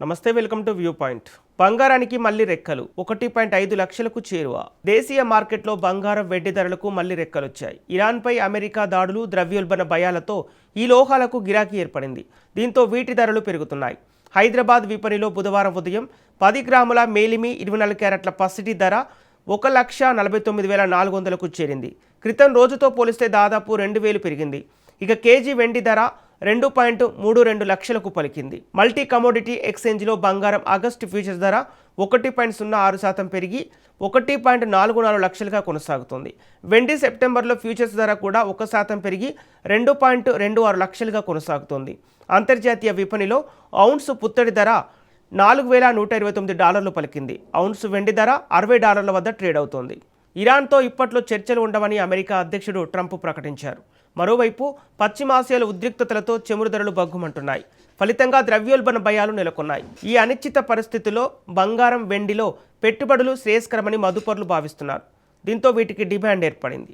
నమస్తే welcome to view point. బంగారానికి మళ్లీ రెక్కలు 1.5 లక్షలకు చేరువ. దేశీయ మార్కెట్లో బంగారం వెండి ధరలకు మళ్లీ రెక్కలొచ్చాయి. ఇరాన్పై అమెరికా దాడులు, ద్రవ్యోల్బణ భయాలతో ఈ లోహాలకు గిరాకీ ఏర్పడింది. దీంతో వీటి ధరలు పెరుగుతున్నాయి. హైదరాబాద్ విపణిలో బుధవారం ఉదయం 10 గ్రాముల మేలిమి 24 క్యారెట్ల పసిడి ధర 1,49,400కు చేరింది. క్రితం రోజుతో పోలిస్తే దాదాపు 2,000 పెరిగింది. ఇక కేజీ వెండి ధర 2.32 లక్షలకు పలికింది. మల్టీ కమోడిటీ ఎక్స్చేంజ్లో బంగారం ఆగస్టు ఫ్యూచర్స్ ధర 1.06% పెరిగి 1.44 లక్షలుగా కొనసాగుతుంది. వెండి సెప్టెంబర్లో ఫ్యూచర్స్ ధర కూడా 1% పెరిగి 2.26 లక్షలుగా కొనసాగుతుంది. అంతర్జాతీయ విపణిలో ఔన్స్ పుత్తడి ధర $4,129 పలికింది. ఔన్స్ వెండి ధర $60 వద్ద ట్రేడ్ అవుతోంది. ఇరాన్తో ఇప్పట్లో చర్చలు ఉండవని అమెరికా అధ్యక్షుడు ట్రంప్ ప్రకటించారు. మరోవైపు పశ్చిమాసియాలో ఉద్రిక్తతలతో చమురు ధరలు బగ్గుమంటున్నాయి. ఫలితంగా ద్రవ్యోల్బణ భయాలు నెలకొన్నాయి. ఈ అనిశ్చిత పరిస్థితుల్లో బంగారం, వెండిలో పెట్టుబడులు శ్రేయస్కరమని మదుపర్లు భావిస్తున్నారు. దీంతో వీటికి డిమాండ్ ఏర్పడింది.